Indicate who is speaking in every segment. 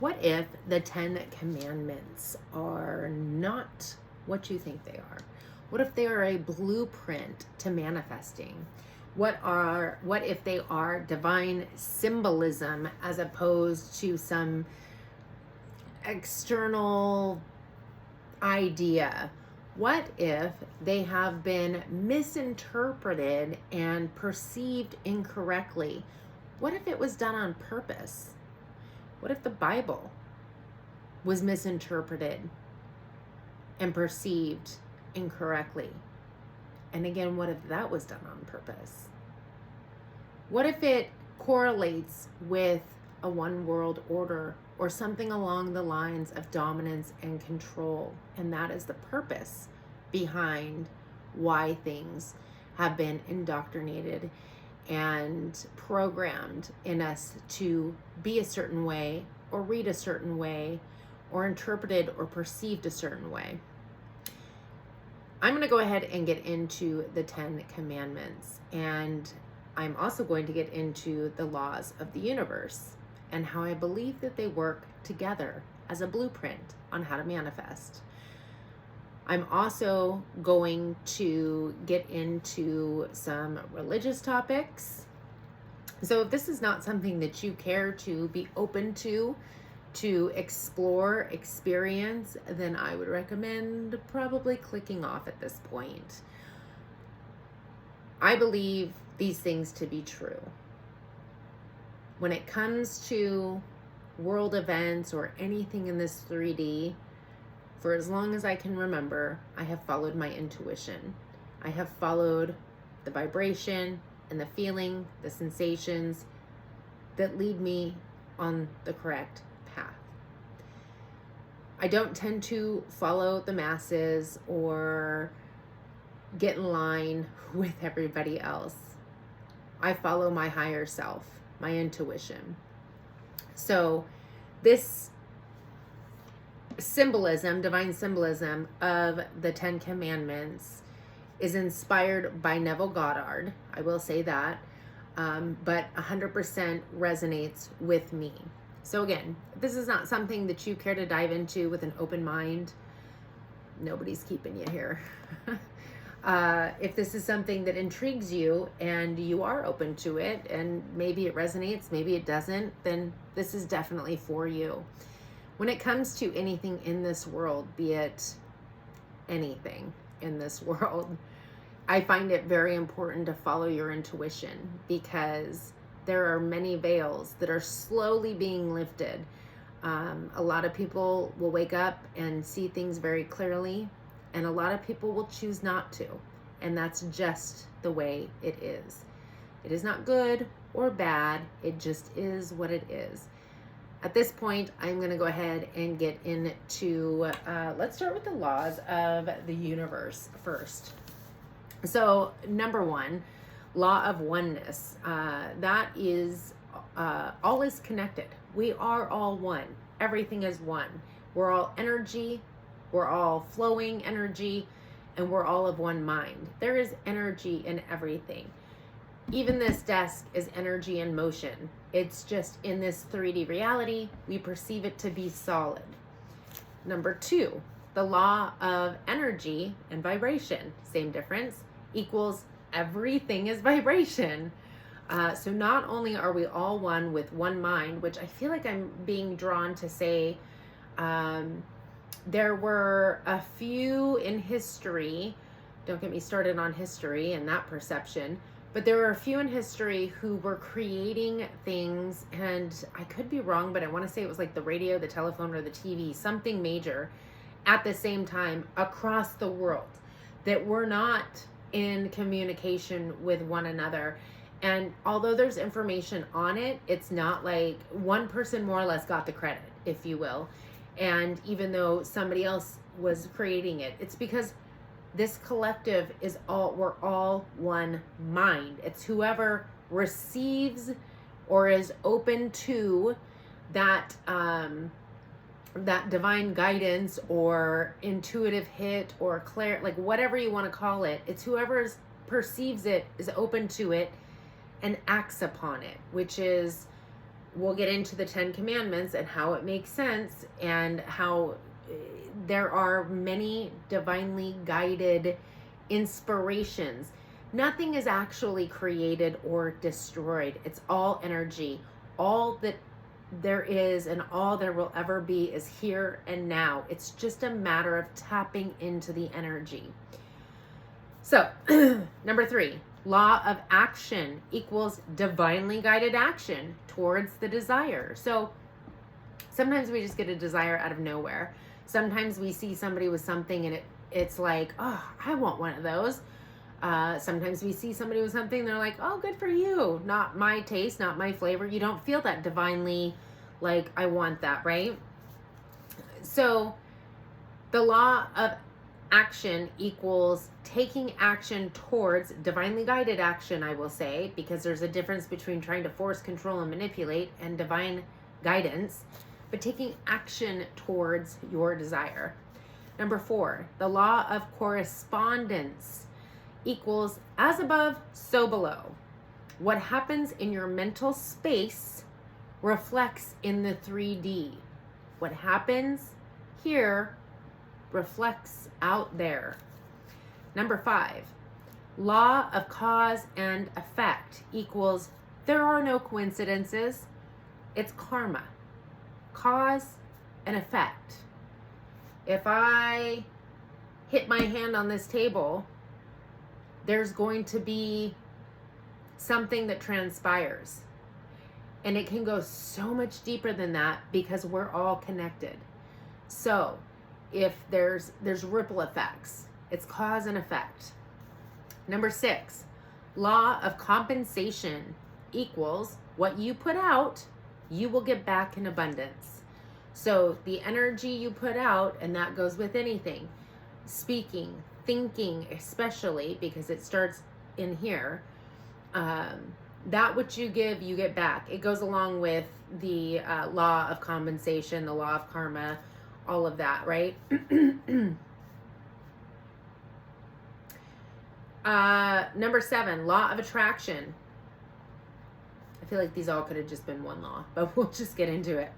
Speaker 1: What if the 10 commandments are not what you think they are? What if they are a blueprint to manifesting? What if they are divine symbolism as opposed to some external idea? What if they have been misinterpreted and perceived incorrectly? What if it was done on purpose? What if the Bible was misinterpreted and perceived incorrectly? And again, what if that was done on purpose? What if it correlates with a one world order or something along the lines of dominance and control? And that is the purpose behind why things have been indoctrinated and programmed in us to be a certain way or read a certain way or interpreted or perceived a certain way. I'm going to go ahead and get into the 10 commandments, and I'm also going to get into the laws of the universe and how I believe that they work together as a blueprint on how to manifest. I'm also going to get into some religious topics. So if this is not something that you care to be open to explore, experience, then I would recommend probably clicking off at this point. I believe these things to be true. When it comes to world events or anything in this 3D, for as long as I can remember, I have followed my intuition. I have followed the vibration and the feeling, the sensations that lead me on the correct path. I don't tend to follow the masses or get in line with everybody else. I follow my higher self, my intuition. So this symbolism, divine symbolism of the 10 commandments is inspired by Neville Goddard. I will say that, but 100% resonates with me. So again, if this is not something that you care to dive into with an open mind, nobody's keeping you here. If this is something that intrigues you and you are open to it and maybe it resonates, maybe it doesn't, then this is definitely for you. When it comes to anything in this world, be it anything in this world, I find it very important to follow your intuition because there are many veils that are slowly being lifted. A lot of people will wake up and see things very clearly, and a lot of people will choose not to. And that's just the way it is. It is not good or bad. It just is what it is. At this point, I'm going to go ahead and get into, let's start with the laws of the universe first. So number one, law of oneness. That is, all is connected. We are all one. Everything is one. We're all energy. We're all flowing energy, and we're all of one mind. There is energy in everything. Even this desk is energy in motion. It's just in this 3D reality, we perceive it to be solid. Number two, the law of energy and vibration, same difference, equals everything is vibration. So not only are we all one with one mind, which I feel like I'm being drawn to say, there were a few in history, don't get me started on history and that perception, but there were a few in history who were creating things, and I could be wrong, but I want to say it was like the radio, the telephone, or the TV, something major at the same time across the world that were not in communication with one another. And although there's information on it, it's not like one person more or less got the credit, if you will. And even though somebody else was creating it, it's because this collective is we're all one mind. It's whoever receives or is open to that, that divine guidance or intuitive hit or like whatever you want to call it. It's whoever perceives it, is open to it, and acts upon it, which is we'll get into the 10 Commandments and how it makes sense, and how there are many divinely guided inspirations. Nothing is actually created or destroyed. It's all energy. All that there is and all there will ever be is here and now. It's just a matter of tapping into the energy. So, number 3, law of action equals divinely guided action towards the desire. So, sometimes we just get a desire out of nowhere. Sometimes we see somebody with something and it's like, oh, I want one of those. Sometimes we see somebody with something and they're like, oh, good for you. Not my taste, not my flavor. You don't feel that divinely like, I want that, right? So the law of action equals taking action towards divinely guided action, I will say, because there's a difference between trying to force, control, and manipulate and divine guidance, but taking action towards your desire. Number 4, the law of correspondence equals as above, so below. What happens in your mental space reflects in the 3D. What happens here reflects out there. Number 5, law of cause and effect equals there are no coincidences. It's karma. Cause and effect. If I hit my hand on this table, there's going to be something that transpires. And it can go so much deeper than that because we're all connected. So if there's ripple effects, it's cause and effect. Number 6, law of compensation equals what you put out, you will get back in abundance. So the energy you put out, and that goes with anything, speaking, thinking, especially because it starts in here, that which you give, you get back. It goes along with the law of compensation, the law of karma, all of that, right? Number 7, law of attraction. I feel like these all could have just been one law, but we'll just get into it.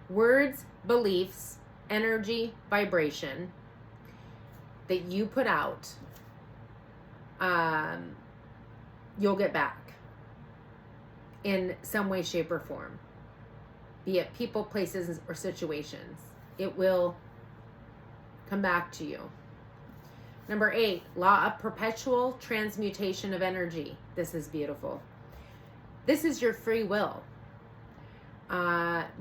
Speaker 1: Words, beliefs, energy, vibration that you put out, you'll get back in some way, shape, or form. Be it people, places, or situations. It will come back to you. Number 8, law of perpetual transmutation of energy. This is beautiful. This is your free will.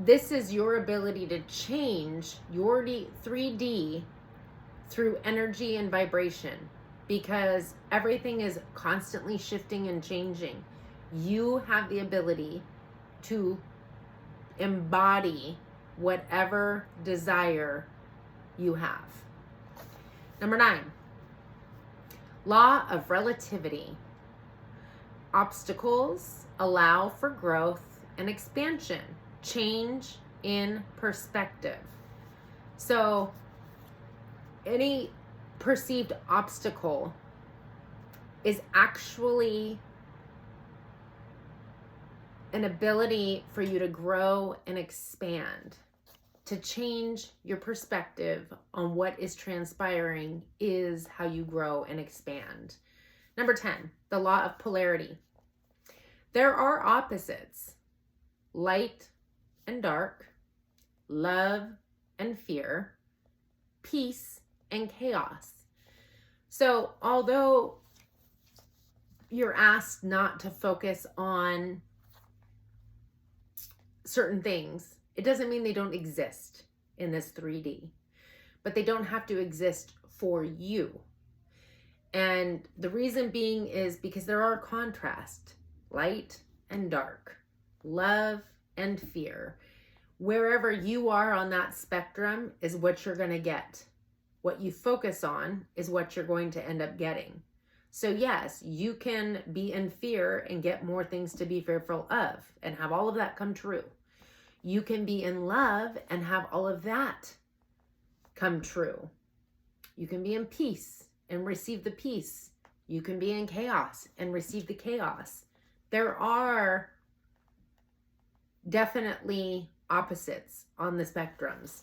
Speaker 1: This is your ability to change your 3D through energy and vibration, because everything is constantly shifting and changing. You have the ability to embody whatever desire you have. Number 9, law of relativity. Obstacles allow for growth and expansion, change in perspective. So any perceived obstacle is actually an ability for you to grow and expand. To change your perspective on what is transpiring is how you grow and expand. Number 10, the law of polarity. There are opposites, light and dark, love and fear, peace and chaos. So although you're asked not to focus on certain things, it doesn't mean they don't exist in this 3D, but they don't have to exist for you. And the reason being is because there are contrasts, light and dark, love and fear. Wherever you are on that spectrum is what you're going to get. What you focus on is what you're going to end up getting. So yes, you can be in fear and get more things to be fearful of and have all of that come true. You can be in love and have all of that come true. You can be in peace and receive the peace. You can be in chaos and receive the chaos. There are definitely opposites on the spectrums.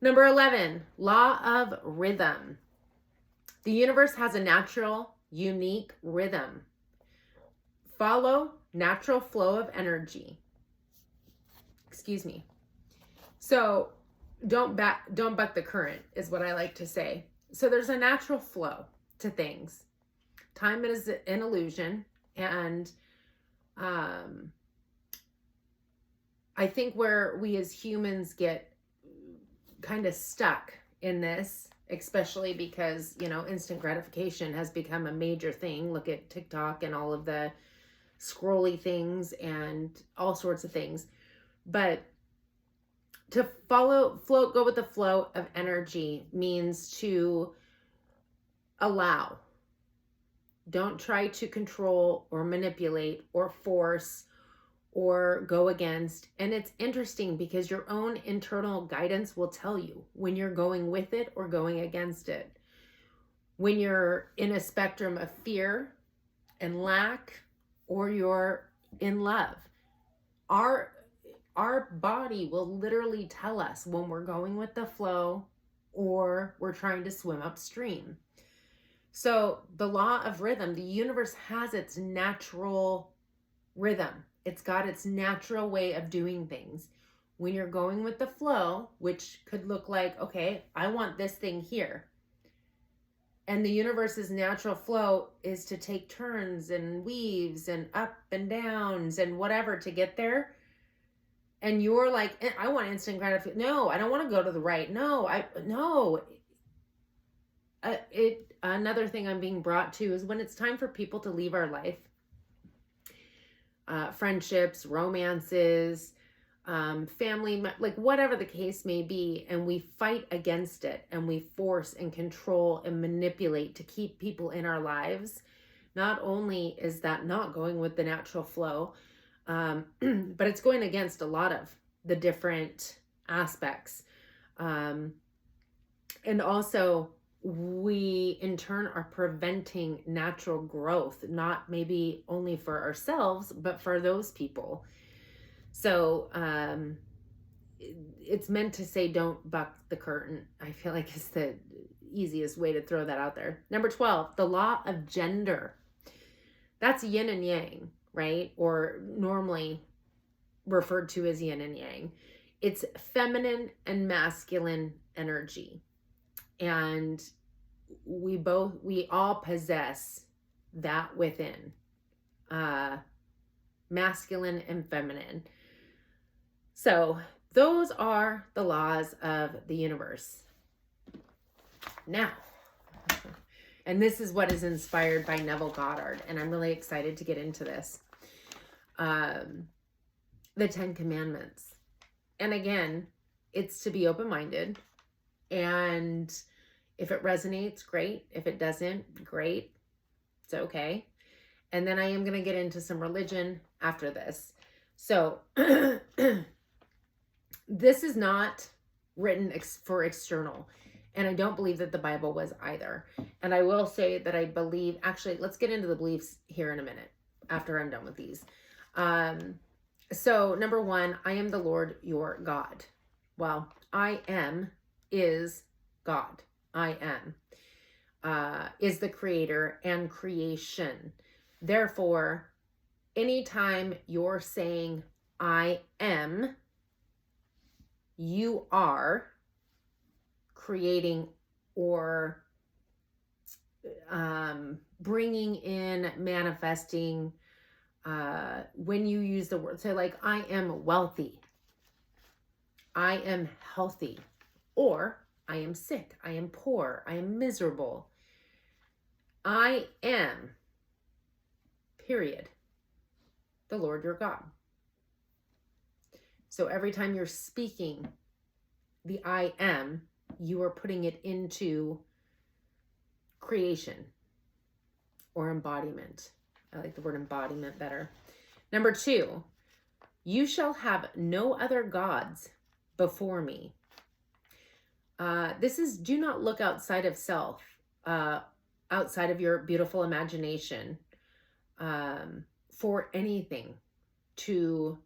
Speaker 1: Number 11, law of rhythm. The universe has a natural, unique rhythm. Follow natural flow of energy. Excuse me. So don't buck the current is what I like to say. So there's a natural flow to things. Time is an illusion, and I think where we as humans get kind of stuck in this, especially because, you know, instant gratification has become a major thing. Look at TikTok and all of the scrolly things and all sorts of things. But to go with the flow of energy means to allow. Don't try to control or manipulate or force or go against. And it's interesting because your own internal guidance will tell you when you're going with it or going against it. When you're in a spectrum of fear and lack, or you're in love. Our body will literally tell us when we're going with the flow or we're trying to swim upstream. So the law of rhythm, the universe has its natural rhythm. It's got its natural way of doing things. When you're going with the flow, which could look like, okay, I want this thing here. And the universe's natural flow is to take turns and weaves and up and downs and whatever to get there. And you're like, I want instant gratification. No, I don't want to go to the right. No. Another thing I'm being brought to is when it's time for people to leave our life, friendships, romances, family, like whatever the case may be, and we fight against it and we force and control and manipulate to keep people in our lives. Not only is that not going with the natural flow, but it's going against a lot of the different aspects. And also, we in turn are preventing natural growth, not maybe only for ourselves, but for those people. So it's meant to say don't buck the curtain. I feel like it's the easiest way to throw that out there. Number 12, the law of gender. That's yin and yang, right? Or normally referred to as yin and yang. It's feminine and masculine energy. And we all possess that within, masculine and feminine. So those are the laws of the universe. Now, and this is what is inspired by Neville Goddard, and I'm really excited to get into this. The 10 Commandments. And again, it's to be open-minded, and if it resonates, great. If it doesn't, great. It's okay. And then I am going to get into some religion after this. So this is not written for external. And I don't believe that the Bible was either. And I will say that I believe, actually, let's get into the beliefs here in a minute after I'm done with these. So number 1, I am the Lord your God. Well, I am is God. I am is the creator and creation. Therefore, anytime you're saying I am, you are creating or bringing in, manifesting. When you use the word, say like, I am wealthy, I am healthy, or I am sick, I am poor, I am miserable. I am, period, the Lord your God. So every time you're speaking the I am, you are putting it into creation or embodiment. I like the word embodiment better. Number 2, you shall have no other gods before me. This is, do not look outside of self, outside of your beautiful imagination, for anything to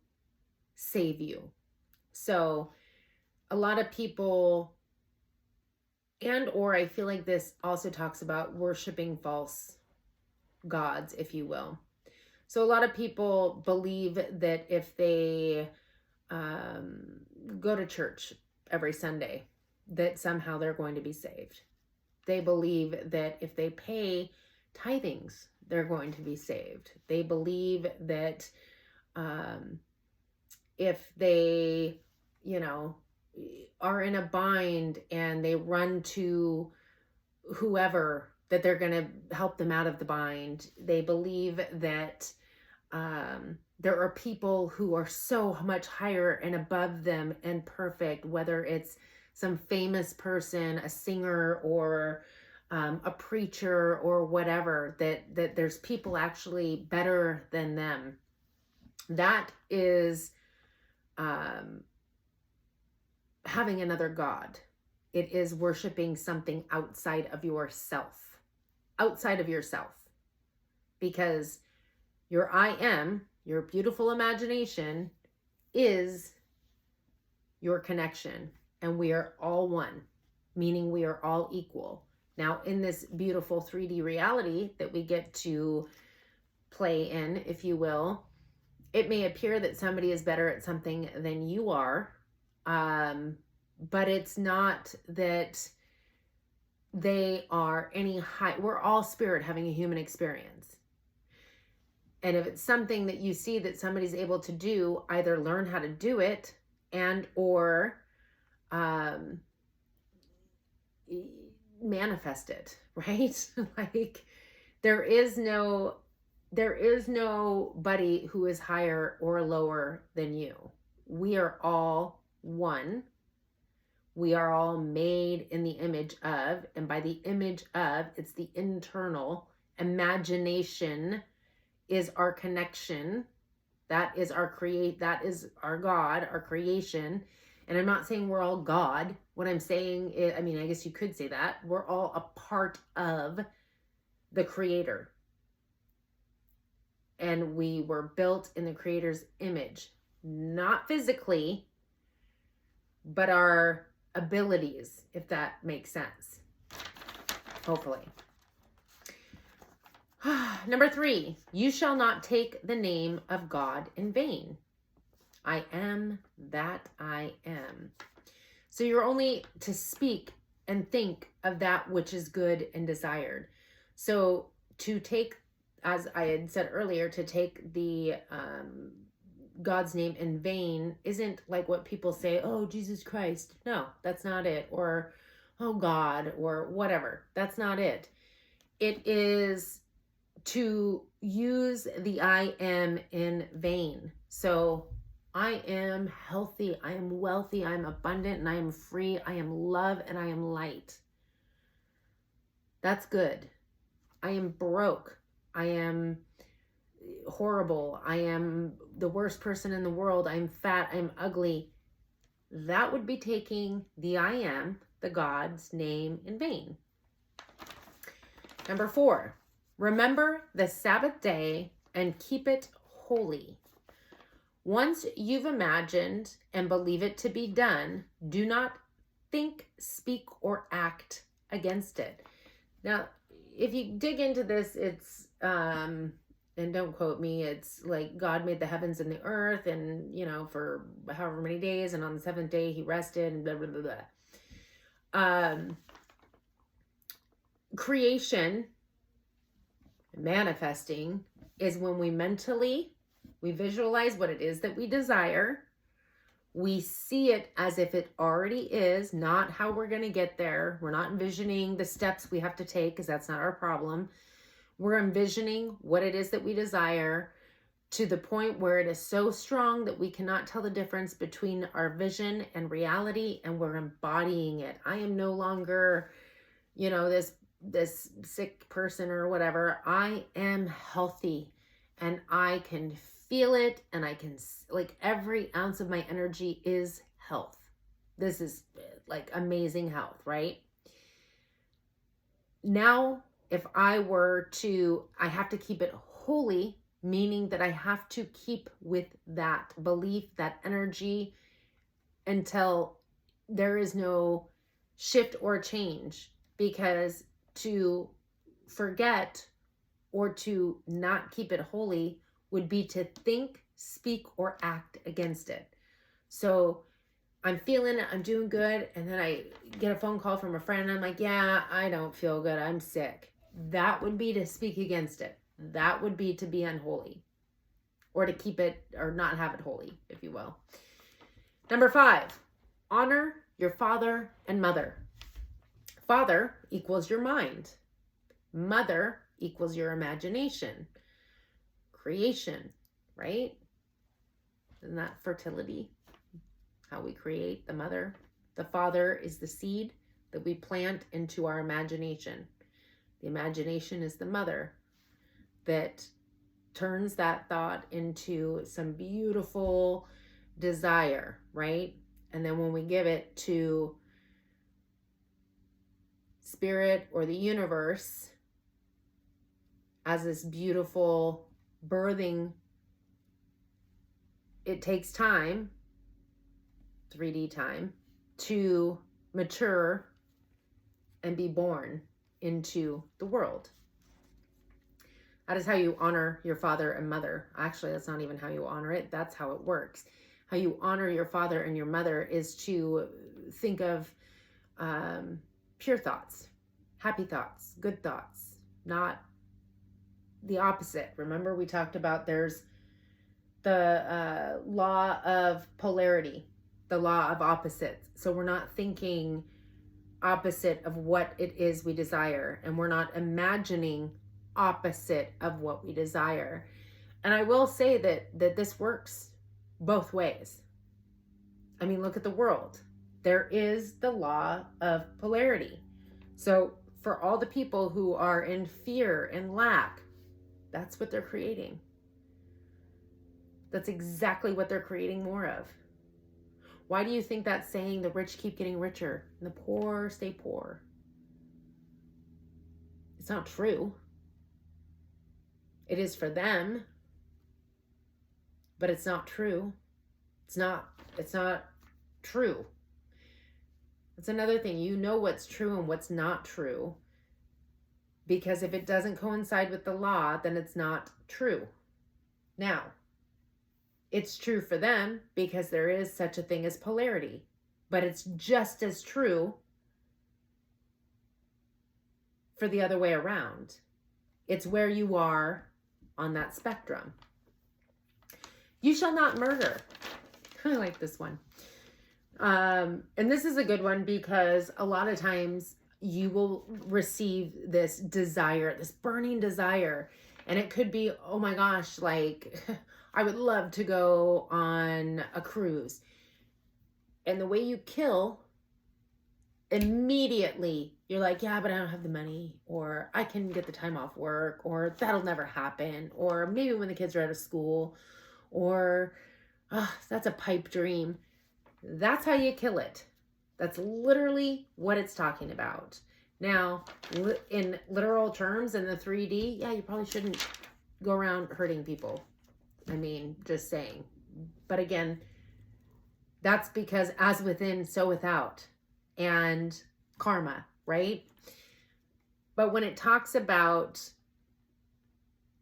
Speaker 1: save you. So a lot of people, and or I feel like this also talks about worshiping false gods, if you will. So a lot of people believe that if they go to church every Sunday, that somehow they're going to be saved. They believe that if they pay tithings, they're going to be saved. They believe that if they, are in a bind and they run to whoever, that they're going to help them out of the bind. They believe that there are people who are so much higher and above them and perfect, whether it's some famous person, a singer, or a preacher or whatever, that there's people actually better than them. That is having another God. It is worshiping something outside of yourself. Outside of yourself. Because your I am, your beautiful imagination, is your connection. And we are all one, meaning we are all equal. Now, in this beautiful 3D reality that we get to play in, if you will, it may appear that somebody is better at something than you are, but it's not that they are any high. We're all spirit having a human experience. And if it's something that you see that somebody's able to do, either learn how to do it and or manifest it, right? Like there is nobody who is higher or lower than you. We are all one. We are all made in the image of, and by the image of, it's the internal imagination is our connection. That is our that is our God, our creation. And I'm not saying we're all God. What I'm saying is, I guess you could say that. We're all a part of the Creator. And we were built in the Creator's image. Not physically, but our abilities, if that makes sense. Hopefully. Number 3, you shall not take the name of God in vain. I am that I am. So you're only to speak and think of that which is good and desired. So to take, as I had said earlier, to take the God's name in vain isn't like what people say, oh, Jesus Christ. No, that's not it. Or, oh, God, or whatever. That's not it. It is to use the I am in vain. So I am healthy, I am wealthy, I am abundant, and I am free, I am love, and I am light. That's good. I am broke. I am horrible. I am the worst person in the world. I'm fat. I'm ugly. That would be taking the I am, the God's name, in vain. Number 4, remember the Sabbath day and keep it holy. Once you've imagined and believe it to be done, do not think, speak, or act against it. Now, if you dig into this, it's, and don't quote me, it's like God made the heavens and the earth and, for however many days, and on the 7th day he rested and blah, blah, blah, blah. Creation, manifesting, is when we visualize what it is that we desire. We see it as if it already is, not how we're going to get there. We're not envisioning the steps we have to take because that's not our problem. We're envisioning what it is that we desire to the point where it is so strong that we cannot tell the difference between our vision and reality, and we're embodying it. I am no longer, this sick person or whatever. I am healthy and I can feel it, and I can, like, every ounce of my energy is health. This is like amazing health, right? Now, if I were to, I have to keep it holy meaning that I have to keep with that belief, that energy, until there is no shift or change. Because to forget or to not keep it holy would be to think, speak, or act against it. So I'm feeling it, I'm doing good, and then I get a phone call from a friend, and I'm like, yeah, I don't feel good, I'm sick. That would be to speak against it. That would be to be unholy, or to keep it, or not have it holy, if you will. Number 5, honor your father and mother. Father equals your mind. Mother equals your imagination, creation, right? Isn't that fertility? How we create the mother. The father is the seed that we plant into our imagination. The imagination is the mother that turns that thought into some beautiful desire, right? And then when we give it to spirit or the universe as this beautiful birthing, it takes time, 3D time, to mature and be born into the world. That is how you honor your father and mother. Actually, that's not even how you honor it. That's how it works. How you honor your father and your mother is to think of pure thoughts, happy thoughts, good thoughts, not the opposite. Remember, we talked about there's the law of polarity, the law of opposites. So we're not thinking opposite of what it is we desire, and we're not imagining opposite of what we desire. And I will say that this works both ways. I mean, look at the world. There is the law of polarity. So for all the people who are in fear and lack, that's what they're creating. That's exactly what they're creating more of. Why do you think that saying, the rich keep getting richer and the poor stay poor? It's not true. It is for them, but it's not true. It's not true. That's another thing. You know what's true and what's not true, because if it doesn't coincide with the law, then it's not true. Now, it's true for them because there is such a thing as polarity, but it's just as true for the other way around. It's where you are on that spectrum. You shall not murder. I like this one. And this is a good one because a lot of times you will receive this desire, this burning desire. And it could be, oh my gosh, like, I would love to go on a cruise. And the way you kill, immediately you're like, yeah, but I don't have the money, or I can get the time off work, or that'll never happen, or maybe when the kids are out of school, or that's a pipe dream. That's how you kill it. That's literally what it's talking about. Now, in literal terms, in the 3D, yeah, you probably shouldn't go around hurting people. I mean, just saying. But again, that's because as within, so without. And karma, right? But when it talks about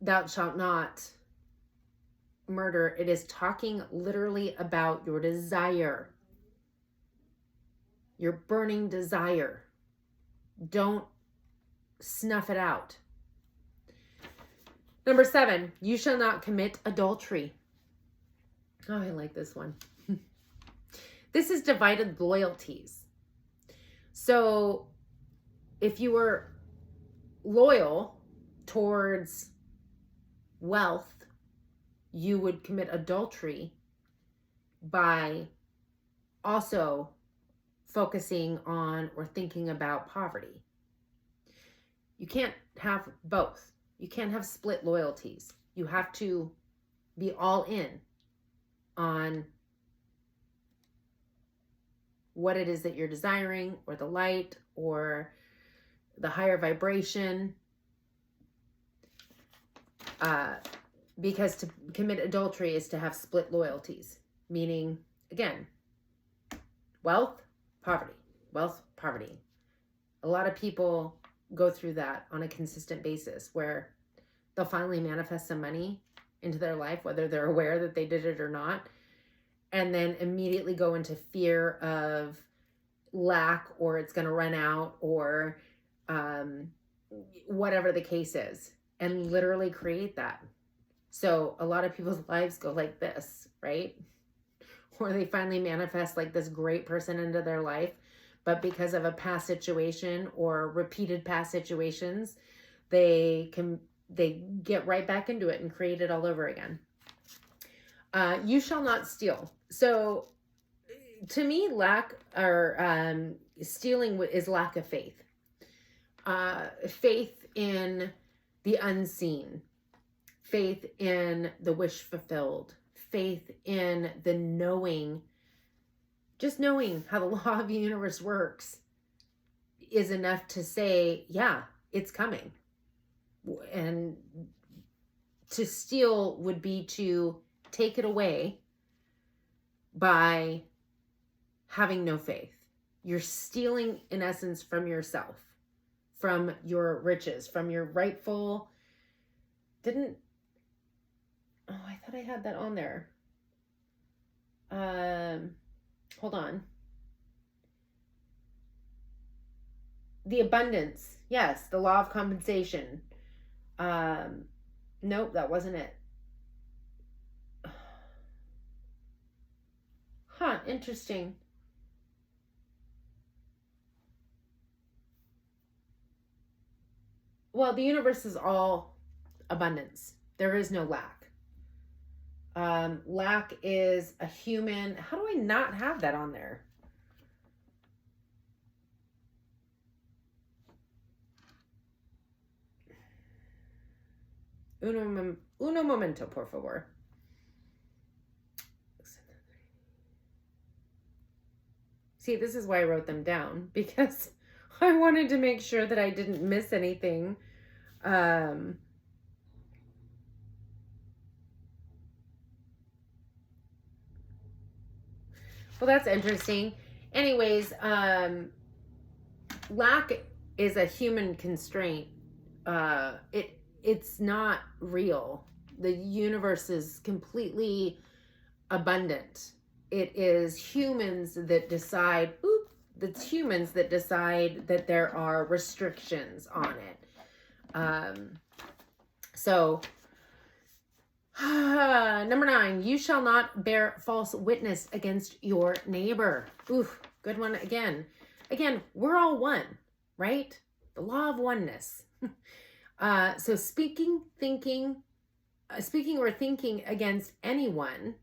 Speaker 1: thou shalt not murder, it is talking literally about your desire, your burning desire. Don't snuff it out. Number 7, you shall not commit adultery. Oh, I like this one. This is divided loyalties. So if you were loyal towards wealth, you would commit adultery by also focusing on or thinking about poverty. You can't have both. You can't have split loyalties. You have to be all in on what it is that you're desiring, or the light, or the higher vibration. Because to commit adultery is to have split loyalties, meaning, again, wealth, poverty, wealth, poverty. A lot of people go through that on a consistent basis where they'll finally manifest some money into their life, whether they're aware that they did it or not, and then immediately go into fear of lack, or it's going to run out, or whatever the case is, and literally create that. So a lot of people's lives go like this, right? Or they finally manifest like this great person into their life, but because of a past situation or repeated past situations, they get right back into it and create it all over again. You shall not steal. So to me, lack or stealing is lack of faith. Faith in the unseen, faith in the wish fulfilled, faith in the knowing, just knowing how the law of the universe works is enough to say, yeah, it's coming. And to steal would be to take it away by having no faith. You're stealing, in essence, from yourself, from your riches, from your rightful, I thought I had that on there. Hold on. The abundance. Yes, the law of compensation. Nope, that wasn't it. Huh, interesting. Well, the universe is all abundance. There is no lack. Lack is a human. How do I not have that on there? Uno momento, por favor. See, this is why I wrote them down, because I wanted to make sure that I didn't miss anything. Well, that's interesting. Anyways, lack is a human constraint. It's not real. The universe is completely abundant. It is humans that decide, it's humans that decide that there are restrictions on it. So, number 9, you shall not bear false witness against your neighbor. Oof, good one again. Again, we're all one, right? The law of oneness. So speaking or thinking against anyone,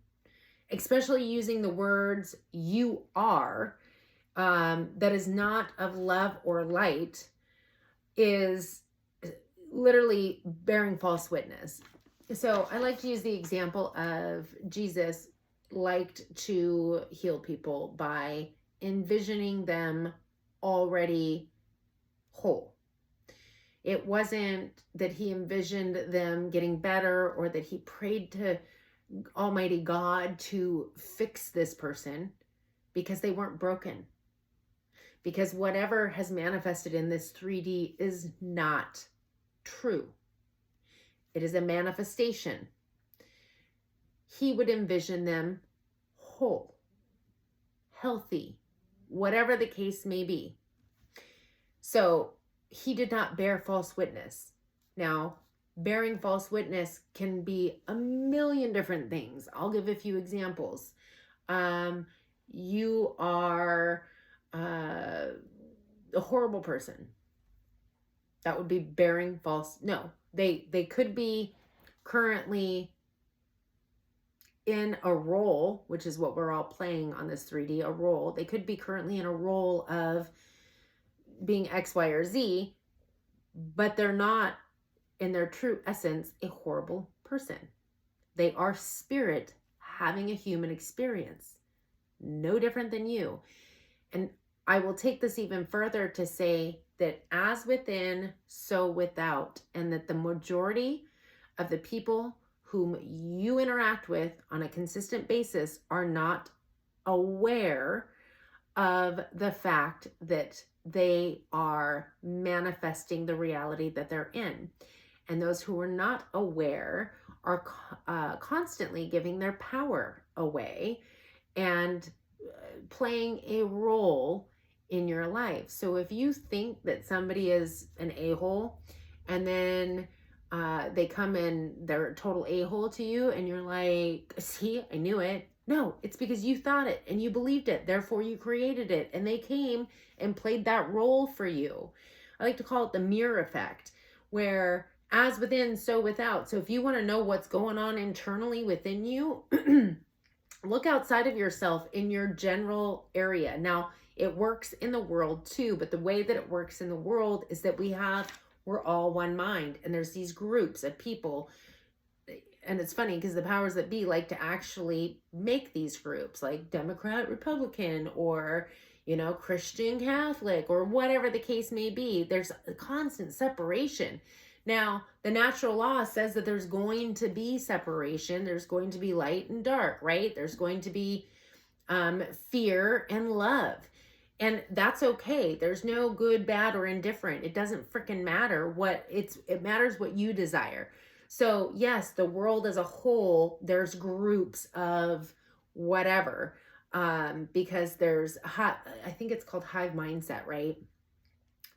Speaker 1: especially using the words you are, that is not of love or light, is literally bearing false witness. So I like to use the example of Jesus liked to heal people by envisioning them already whole. It wasn't that he envisioned them getting better or that he prayed to Almighty God to fix this person, because they weren't broken. Because whatever has manifested in this 3D is not true. It is a manifestation. He would envision them whole, healthy, whatever the case may be. So he did not bear false witness. Now, bearing false witness can be a million different things. I'll give a few examples. You are a horrible person. That would be bearing false. No, they could be currently in a role, which is what we're all playing on this 3D, a role. They could be currently in a role of being X, Y, or Z, but they're not in their true essence a horrible person. They are spirit having a human experience, no different than you. And I will take this even further to say that as within, so without, and that the majority of the people whom you interact with on a consistent basis are not aware of the fact that they are manifesting the reality that they're in. And those who are not aware are constantly giving their power away and playing a role in your life. So if you think that somebody is an a-hole and then they come in, they're a total a-hole to you, and you're like, see, I knew it. No, it's because you thought it and you believed it. Therefore, you created it, and they came and played that role for you. I like to call it the mirror effect, where as within, so without. So if you want to know what's going on internally within you, look outside of yourself in your general area. Now, it works in the world too, but the way that it works in the world is that we're all one mind, and there's these groups of people. And it's funny because the powers that be like to actually make these groups, like Democrat, Republican, or, Christian, Catholic, or whatever the case may be. There's a constant separation. Now, the natural law says that there's going to be separation. There's going to be light and dark, right? There's going to be fear and love. And that's okay. There's no good, bad, or indifferent. It doesn't freaking matter it matters what you desire. So yes, the world as a whole, there's groups of whatever, because there's, I think it's called hive mindset, right?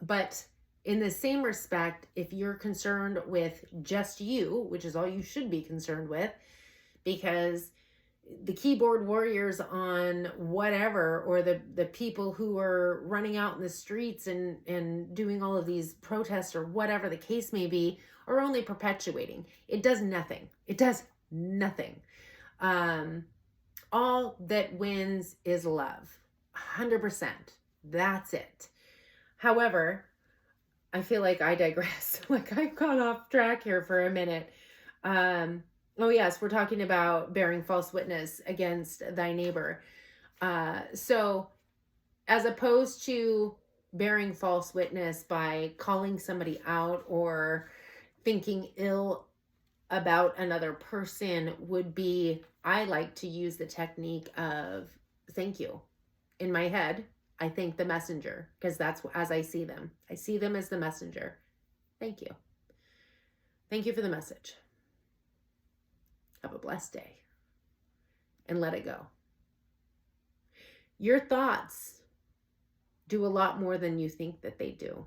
Speaker 1: But in the same respect, if you're concerned with just you, which is all you should be concerned with, because the keyboard warriors on whatever, or the people who are running out in the streets and doing all of these protests or whatever the case may be, are only perpetuating. It does nothing. It does nothing. All that wins is love. 100%. That's it. However, I feel like I digress. Like I've gone off track here for a minute. Oh yes, we're talking about bearing false witness against thy neighbor. So as opposed to bearing false witness by calling somebody out or thinking ill about another person, would be, I like to use the technique of thank you. In my head, I thank the messenger, because that's as I see them. I see them as the messenger. Thank you. Thank you for the message. Have a blessed day. And let it go. Your thoughts do a lot more than you think that they do.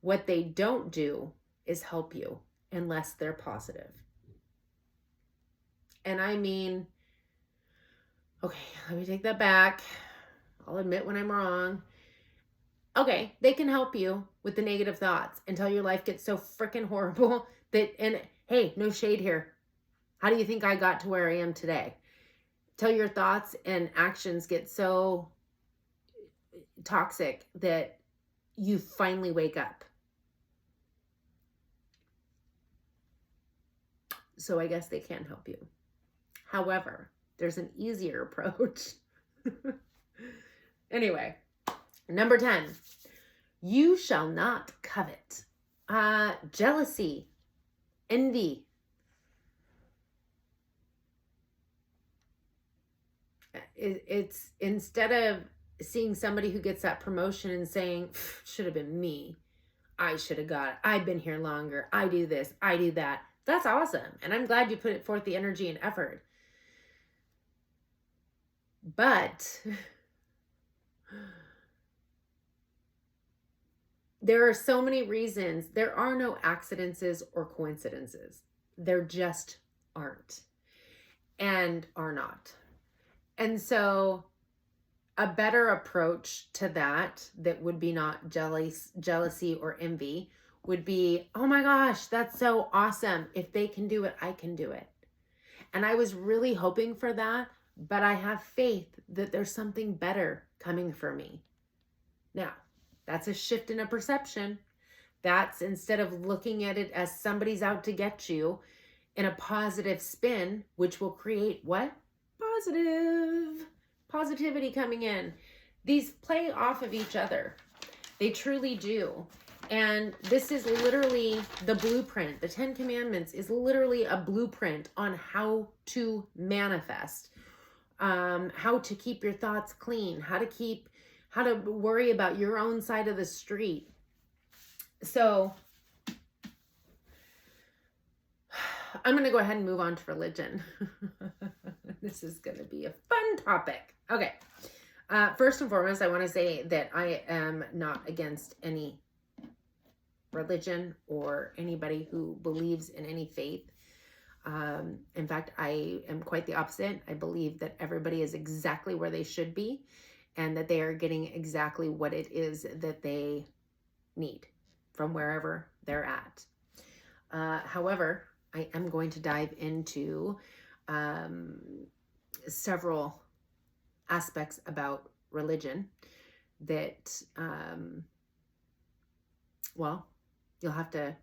Speaker 1: What they don't do is help you unless they're positive. And I mean, okay, let me take that back. I'll admit when I'm wrong. Okay, they can help you with the negative thoughts until your life gets so freaking horrible that, and hey, no shade here. How do you think I got to where I am today? Till your thoughts and actions get so toxic that you finally wake up. So I guess they can help you. However, there's an easier approach. Anyway, number 10, you shall not covet. Jealousy, envy. It's instead of seeing somebody who gets that promotion and saying, should have been me. I should have got it. I've been here longer. I do this. I do that. That's awesome. And I'm glad you put forth the energy and effort. But there are so many reasons. There are no accidents or coincidences. There just aren't and are not. And so a better approach to that would be not jealousy or envy, would be, oh my gosh, that's so awesome. If they can do it, I can do it. And I was really hoping for that, but I have faith that there's something better coming for me. Now, that's a shift in a perception. That's instead of looking at it as somebody's out to get you in a positive spin, which will create what? Positivity coming in. These play off of each other. They truly do. And this is literally the blueprint. The 10 Commandments is literally a blueprint on how to manifest, how to keep your thoughts clean, how to worry about your own side of the street. So I'm going to go ahead and move on to religion. This is going to be a fun topic. Okay. First and foremost, I want to say that I am not against any religion or anybody who believes in any faith. In fact, I am quite the opposite. I believe that everybody is exactly where they should be and that they are getting exactly what it is that they need from wherever they're at. However, I am going to dive into several aspects about religion that, well, you'll have to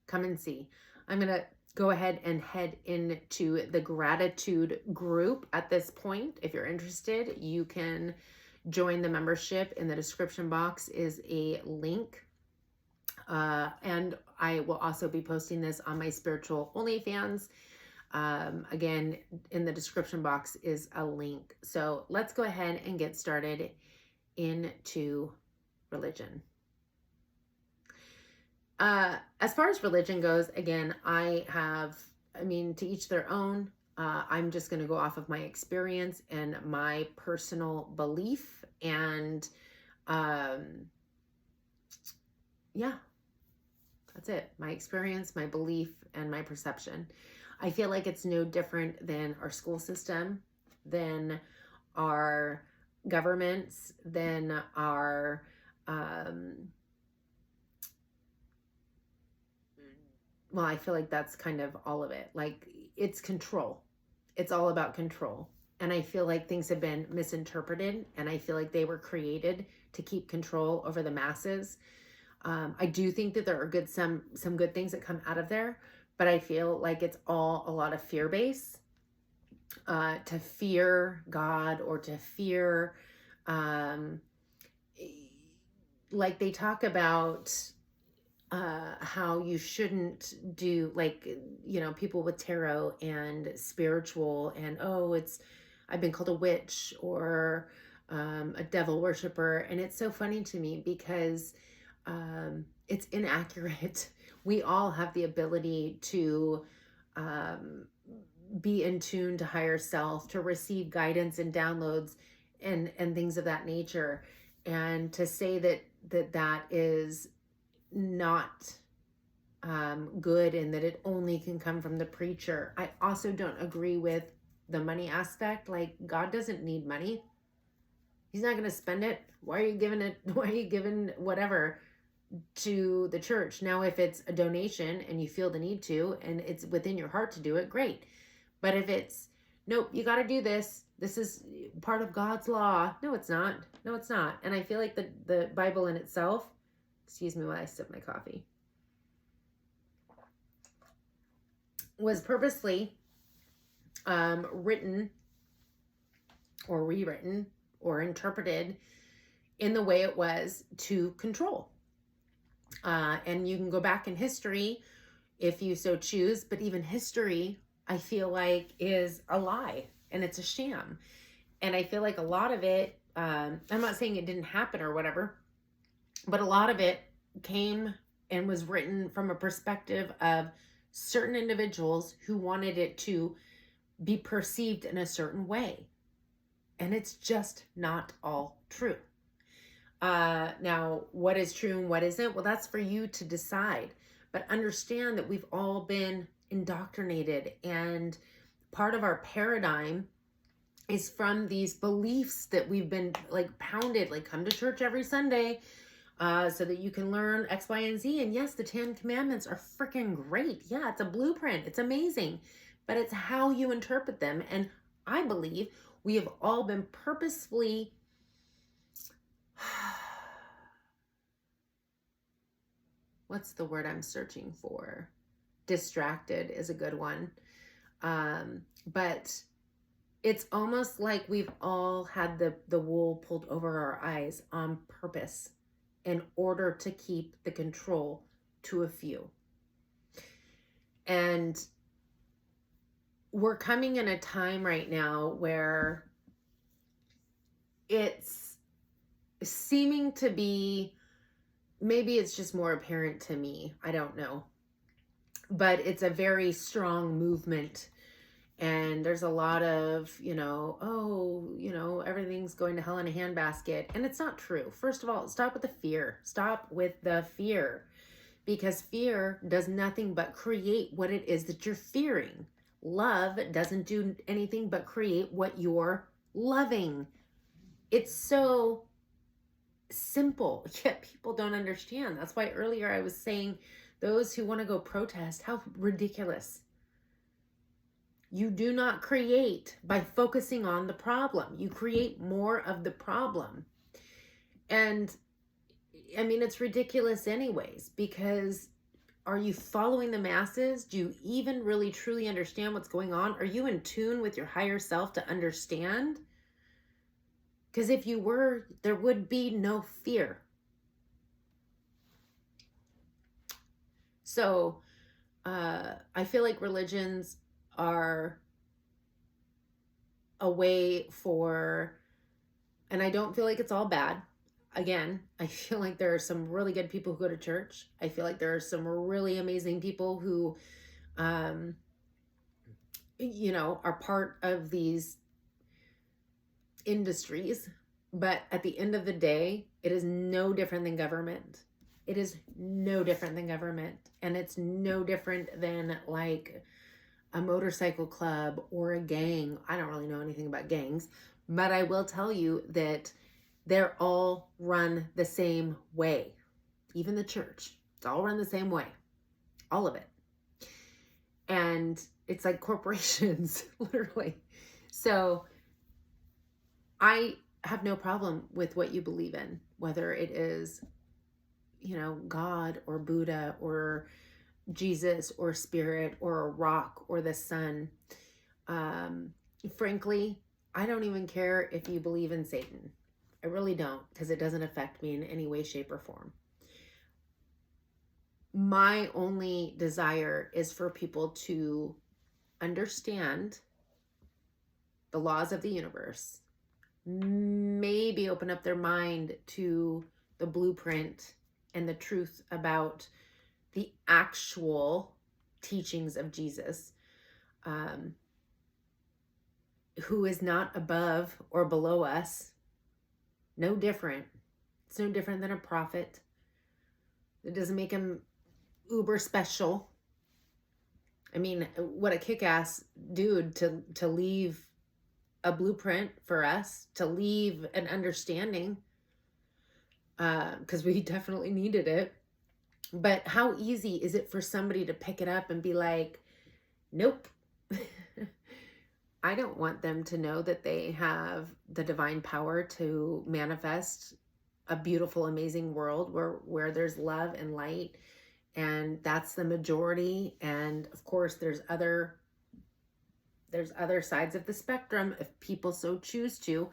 Speaker 1: come and see. I'm going to go ahead and head into the gratitude group at this point. If you're interested, you can join the membership. In the description box is a link. And I will also be posting this on my spiritual OnlyFans. Again, in the description box is a link. So let's go ahead and get started into religion. As far as religion goes, again, to each their own. I'm just going to go off of my experience and my personal belief. And yeah, that's it. My experience, my belief, and my perception. I feel like it's no different than our school system, than our governments, than our, well, I feel like that's kind of all of it. Like, it's control. It's all about control. And I feel like things have been misinterpreted, and I feel like they were created to keep control over the masses. I do think that there are some good things that come out of there, but I feel like it's all a lot of fear-based, to fear God or to fear, like they talk about how you shouldn't do, like, people with tarot and spiritual and, I've been called a witch or a devil worshiper. And it's so funny to me because it's inaccurate. We all have the ability to be in tune to higher self, to receive guidance and downloads and things of that nature. And to say that is not good and that it only can come from the preacher. I also don't agree with the money aspect. Like, God doesn't need money. He's not going to spend it. Why are you giving whatever to the church? Now, if it's a donation and you feel the need to, and it's within your heart to do it, great. But if it's, nope, you got to do this. This is part of God's law. No, it's not. No, it's not. And I feel like the Bible in itself, excuse me while I sip my coffee, was purposely written or rewritten or interpreted in the way it was to control. And you can go back in history if you so choose, but even history, I feel like, is a lie and it's a sham. And I feel like a lot of it, I'm not saying it didn't happen or whatever, but a lot of it came and was written from a perspective of certain individuals who wanted it to be perceived in a certain way. And it's just not all true. Now, what is true and what isn't? Well, that's for you to decide. But understand that we've all been indoctrinated, and part of our paradigm is from these beliefs that we've been like pounded, like come to church every Sunday so that you can learn X, Y, and Z. And yes, the 10 Commandments are freaking great. Yeah, it's a blueprint. It's amazing. But it's how you interpret them. And I believe we have all been purposefully what's the word I'm searching for? Distracted is a good one. But it's almost like we've all had the wool pulled over our eyes on purpose. in order to keep the control to a few. And we're coming in a time right now where it's seeming to be, maybe it's just more apparent to me, I don't know, but it's a very strong movement. And there's a lot of, everything's going to hell in a handbasket. And it's not true. First of all, stop with the fear. Stop with the fear. Because fear does nothing but create what it is that you're fearing. Love doesn't do anything but create what you're loving. It's so simple, yet people don't understand. That's why earlier I was saying those who want to go protest, how ridiculous. You do not create by focusing on the problem. You create more of the problem. And I mean, it's ridiculous anyways, because are you following the masses? Do you even really truly understand what's going on? Are you in tune with your higher self to understand? Because if you were, there would be no fear. So I feel like religions are a way for, and I don't feel like it's all bad. Again, I feel like there are some really good people who go to church. I feel like there are some really amazing people who, are part of these industries. But at the end of the day, it is no different than government. It is no different than government. And it's no different than like a motorcycle club or a gang. I don't really know anything about gangs, but I will tell you that they're all run the same way. Even the church, it's all run the same way. All of it. And it's like corporations, literally. So I have no problem with what you believe in, whether it is, God or Buddha or Jesus or spirit or a rock or the sun. Frankly, I don't even care if you believe in Satan. I really don't, because it doesn't affect me in any way, shape, or form. My only desire is for people to understand the laws of the universe, maybe open up their mind to the blueprint and the truth about the actual teachings of Jesus, who is not above or below us. No different. It's no different than a prophet. It doesn't make him uber special. I mean, what a kick-ass dude to leave a blueprint for us, to leave an understanding, because we definitely needed it. But how easy is it for somebody to pick it up and be like, nope. I don't want them to know that they have the divine power to manifest a beautiful, amazing world where there's love and light, and that's the majority. And of course, there's other sides of the spectrum if people so choose to.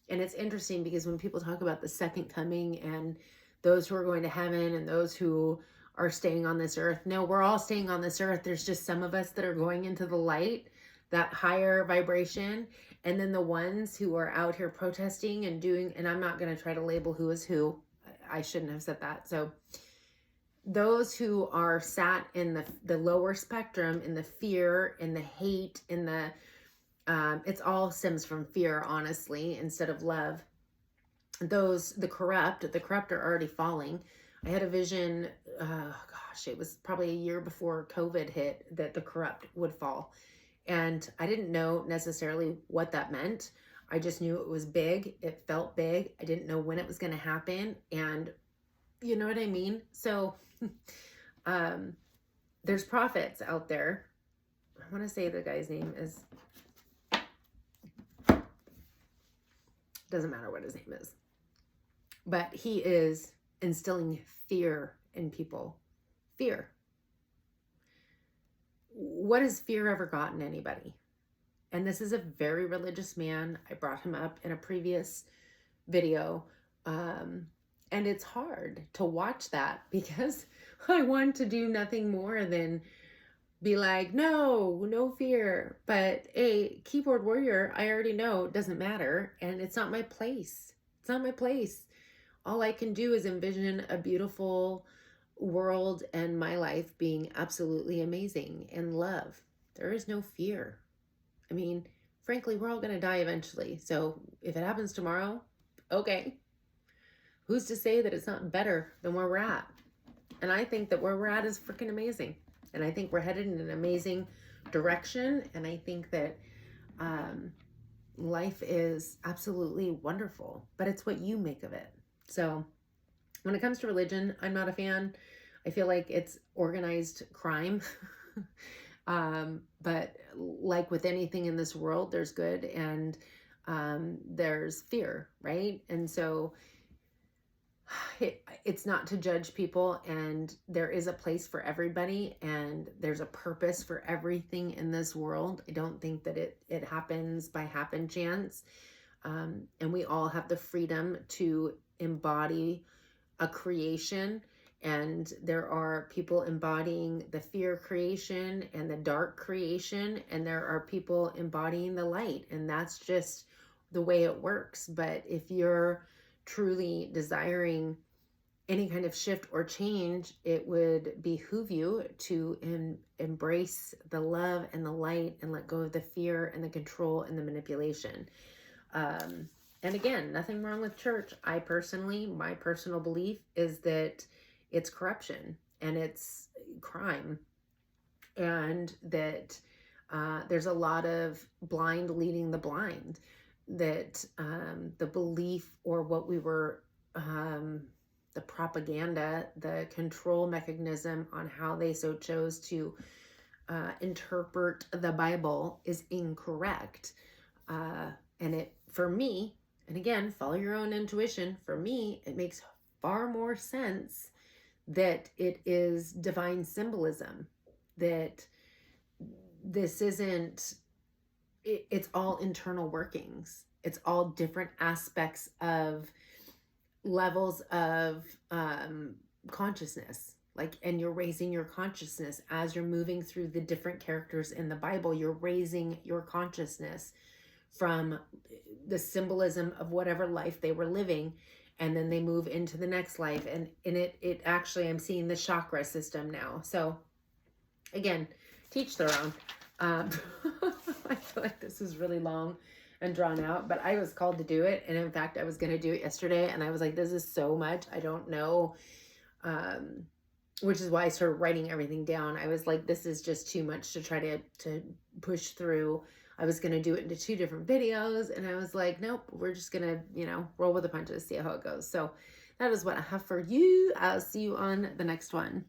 Speaker 1: And it's interesting because when people talk about the second coming and those who are going to heaven and those who are staying on this earth, no, we're all staying on this earth. There's just some of us that are going into the light, that higher vibration, and then the ones who are out here protesting and doing, and I'm not going to try to label who is who. I shouldn't have said that. So those who are sat in the lower spectrum, in the fear, in the hate, in the, it's all stems from fear, honestly, instead of love. The corrupt are already falling. I had a vision, it was probably a year before COVID hit, that the corrupt would fall. And I didn't know necessarily what that meant. I just knew it was big. It felt big. I didn't know when it was going to happen. And you know what I mean? So there's prophets out there. I want to say the guy's name is, doesn't matter what his name is, but he is instilling fear in people. Fear. What has fear ever gotten anybody? And this is a very religious man. I brought him up in a previous video. And it's hard to watch that because I want to do nothing more than be like, no, no fear. But a keyboard warrior, I already know it doesn't matter. And it's not my place. It's not my place. All I can do is envision a beautiful world and my life being absolutely amazing and love. There is no fear. I mean, frankly, we're all going to die eventually. So if it happens tomorrow, okay. Who's to say that it's not better than where we're at? And I think that where we're at is freaking amazing. And I think we're headed in an amazing direction. And I think that life is absolutely wonderful, but it's what you make of it. So when it comes to religion, I'm not a fan. I feel like it's organized crime. But like with anything in this world, there's good and there's fear, right? And so it's not to judge people, and there is a place for everybody, and there's a purpose for everything in this world. I don't think that it happens by happen chance. And we all have the freedom to embody a creation, and there are people embodying the fear creation and the dark creation, and there are people embodying the light, and that's just the way it works. But if you're truly desiring any kind of shift or change, it would behoove you to embrace the love and the light and let go of the fear and the control and the manipulation. And again, nothing wrong with church. My personal belief is that it's corruption and it's crime, and that there's a lot of blind leading the blind, that the belief or what we were, the propaganda, the control mechanism on how they so chose to interpret the Bible is incorrect. And it, for me, and again, follow your own intuition, for me, it makes far more sense that it is divine symbolism, that this isn't, it's all internal workings. It's all different aspects of levels of consciousness. And you're raising your consciousness as you're moving through the different characters in the Bible. You're raising your consciousness from the symbolism of whatever life they were living, and then they move into the next life. And in it actually, I'm seeing the chakra system now. So again, teach their own. I feel like this is really long and drawn out, but I was called to do it. And in fact, I was going to do it yesterday, and I was like, this is so much. I don't know. Which is why I started writing everything down. I was like, this is just too much to try to push through. I was going to do it into 2 different videos, and I was like, nope, we're just going to, roll with the punches, see how it goes. So that is what I have for you. I'll see you on the next one.